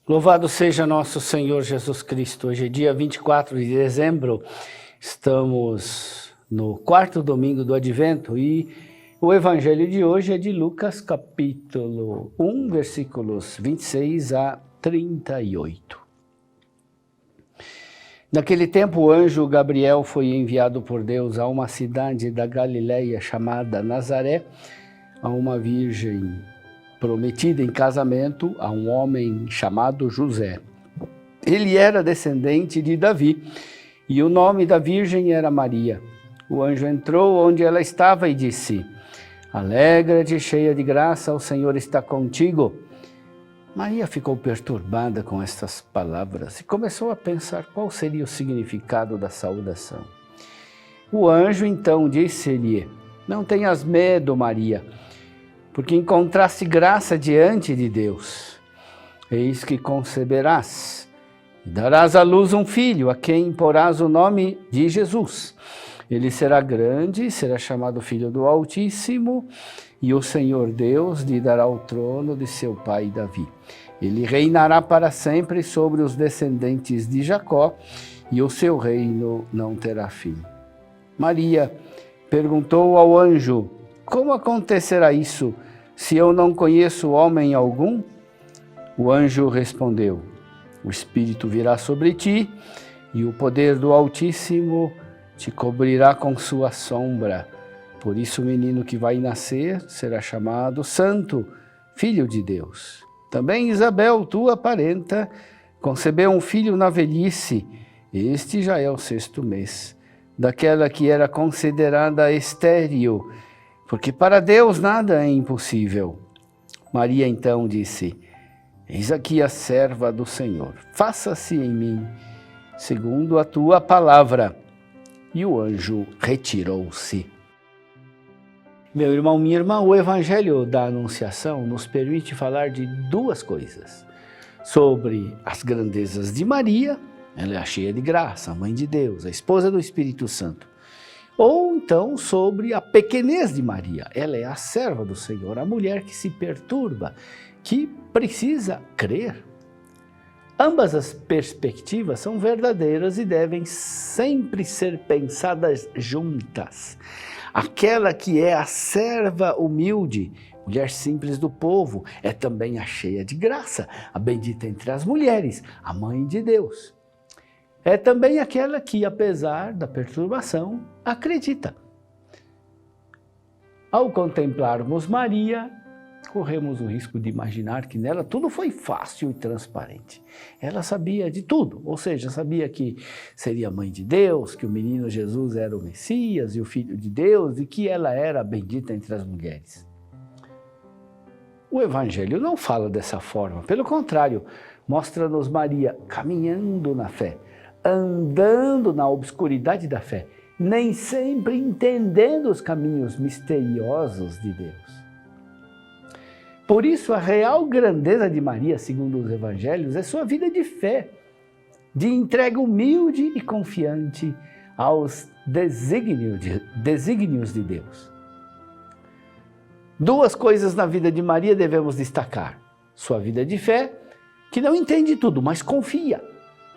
Louvado seja nosso Senhor Jesus Cristo. Hoje é dia 24 de dezembro, estamos no quarto domingo do Advento e o evangelho de hoje é de Lucas capítulo 1, versículos 26 a 38. Naquele tempo o anjo Gabriel foi enviado por Deus a uma cidade da Galileia chamada Nazaré, a uma virgem prometida em casamento a um homem chamado José. Ele era descendente de Davi e o nome da virgem era Maria. O anjo entrou onde ela estava e disse: "Alegra-te, cheia de graça, o Senhor está contigo." Maria ficou perturbada com estas palavras e começou a pensar qual seria o significado da saudação. O anjo então disse-lhe: "Não tenhas medo, Maria, porque encontraste graça diante de Deus. Eis que conceberás e darás à luz um filho, a quem porás o nome de Jesus. Ele será grande e será chamado Filho do Altíssimo, e o Senhor Deus lhe dará o trono de seu pai Davi. Ele reinará para sempre sobre os descendentes de Jacó, e o seu reino não terá fim." Maria perguntou ao anjo: "Como acontecerá isso, se eu não conheço homem algum?" O anjo respondeu: "O Espírito virá sobre ti, e o poder do Altíssimo te cobrirá com sua sombra. Por isso o menino que vai nascer será chamado Santo, Filho de Deus. Também Isabel, tua parenta, concebeu um filho na velhice. Este já é o 6º mês, daquela que era considerada estéril, porque para Deus nada é impossível." Maria então disse: "Eis aqui a serva do Senhor. Faça-se em mim segundo a tua palavra." E o anjo retirou-se. Meu irmão, minha irmã, o evangelho da Anunciação nos permite falar de duas coisas. Sobre as grandezas de Maria, ela é a cheia de graça, a mãe de Deus, a esposa do Espírito Santo. Ou então sobre a pequenez de Maria, ela é a serva do Senhor, a mulher que se perturba, que precisa crer. Ambas as perspectivas são verdadeiras e devem sempre ser pensadas juntas. Aquela que é a serva humilde, mulher simples do povo, é também a cheia de graça, a bendita entre as mulheres, a mãe de Deus. É também aquela que, apesar da perturbação, acredita. Ao contemplarmos Maria, corremos o risco de imaginar que nela tudo foi fácil e transparente. Ela sabia de tudo, ou seja, sabia que seria mãe de Deus, que o menino Jesus era o Messias e o Filho de Deus e que ela era a bendita entre as mulheres. O Evangelho não fala dessa forma, pelo contrário, mostra-nos Maria caminhando na fé, andando na obscuridade da fé, nem sempre entendendo os caminhos misteriosos de Deus. Por isso, a real grandeza de Maria, segundo os evangelhos, é sua vida de fé, de entrega humilde e confiante aos desígnios de Deus. Duas coisas na vida de Maria devemos destacar: sua vida de fé, que não entende tudo, mas confia,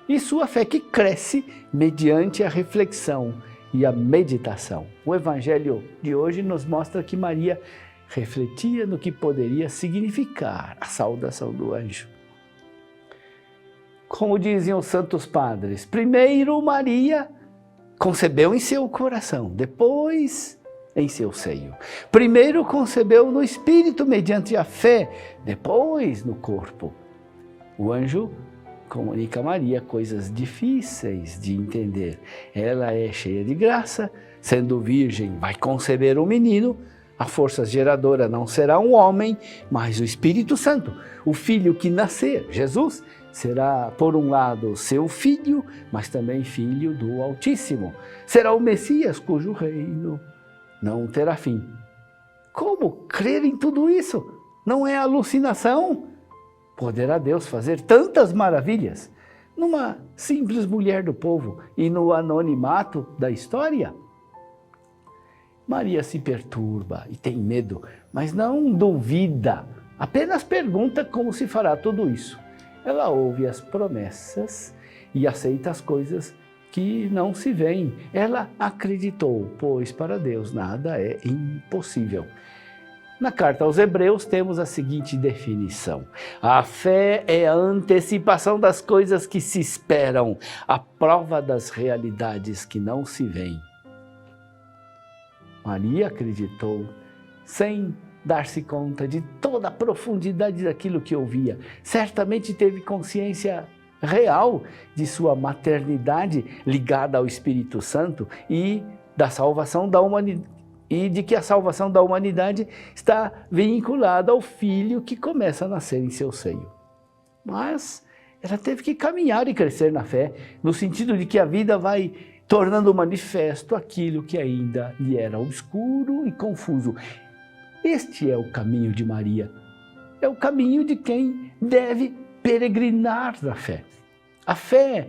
e sua fé que cresce mediante a reflexão e a meditação. O evangelho de hoje nos mostra que Maria refletia no que poderia significar a saudação do anjo. Como dizem os santos padres, primeiro Maria concebeu em seu coração, depois em seu seio. Primeiro concebeu no espírito mediante a fé, depois no corpo. O anjo comunica a Maria coisas difíceis de entender. Ela é cheia de graça, sendo virgem, vai conceber um menino. A força geradora não será um homem, mas o Espírito Santo. O filho que nascer, Jesus, será, por um lado, seu filho, mas também filho do Altíssimo. Será o Messias, cujo reino não terá fim. Como crer em tudo isso? Não é alucinação? Poderá Deus fazer tantas maravilhas numa simples mulher do povo e no anonimato da história? Maria se perturba e tem medo, mas não duvida, apenas pergunta como se fará tudo isso. Ela ouve as promessas e aceita as coisas que não se veem. Ela acreditou, pois para Deus nada é impossível. Na carta aos Hebreus temos a seguinte definição: a fé é a antecipação das coisas que se esperam, a prova das realidades que não se veem. Maria acreditou sem dar-se conta de toda a profundidade daquilo que ouvia. Certamente teve consciência real de sua maternidade ligada ao Espírito Santo e da salvação da humanidade, e de que a salvação da humanidade está vinculada ao filho que começa a nascer em seu seio. Mas ela teve que caminhar e crescer na fé, no sentido de que a vida vai tornando manifesto aquilo que ainda lhe era obscuro e confuso. Este é o caminho de Maria, é o caminho de quem deve peregrinar na fé. A fé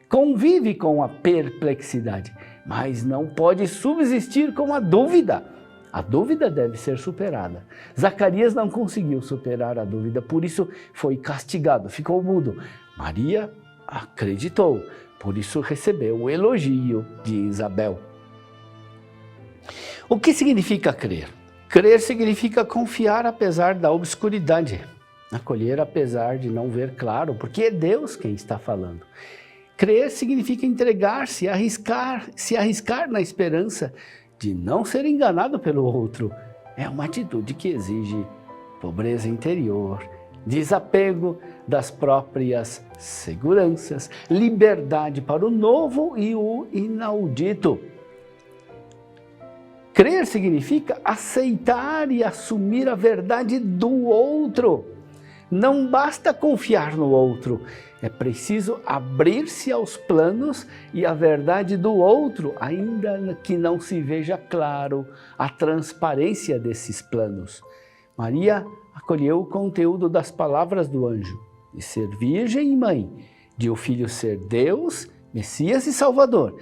convive com a perplexidade, mas não pode subsistir com a dúvida. A dúvida deve ser superada. Zacarias não conseguiu superar a dúvida, por isso foi castigado, ficou mudo. Maria acreditou, por isso recebeu o elogio de Isabel. O que significa crer? Crer significa confiar apesar da obscuridade, acolher apesar de não ver claro, porque é Deus quem está falando. Crer significa entregar-se, se arriscar na esperança de não ser enganado pelo outro. É uma atitude que exige pobreza interior, desapego das próprias seguranças, liberdade para o novo e o inaudito. Crer significa aceitar e assumir a verdade do outro. Não basta confiar no outro, é preciso abrir-se aos planos e à verdade do outro, ainda que não se veja claro a transparência desses planos. Maria acolheu o conteúdo das palavras do anjo, de ser virgem e mãe, de o filho ser Deus, Messias e Salvador.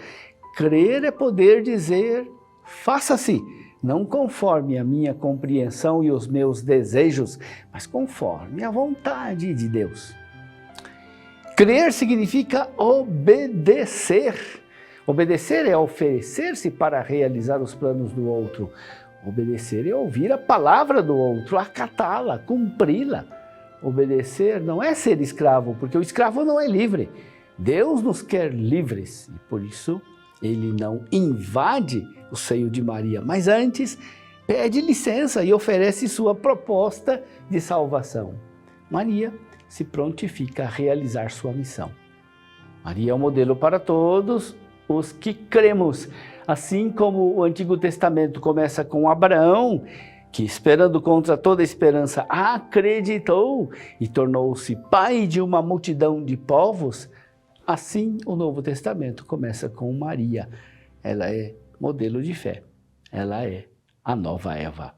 Crer é poder dizer: faça-se, não conforme a minha compreensão e os meus desejos, mas conforme a vontade de Deus. Crer significa obedecer. Obedecer é oferecer-se para realizar os planos do outro. Obedecer é ouvir a palavra do outro, acatá-la, cumpri-la. Obedecer não é ser escravo, porque o escravo não é livre. Deus nos quer livres e por isso ele não invade o seio de Maria, mas antes pede licença e oferece sua proposta de salvação. Maria se prontifica a realizar sua missão. Maria é um modelo para todos os que cremos. Assim como o Antigo Testamento começa com Abraão, que esperando contra toda esperança acreditou e tornou-se pai de uma multidão de povos, assim o Novo Testamento começa com Maria. Ela é modelo de fé. Ela é a nova Eva.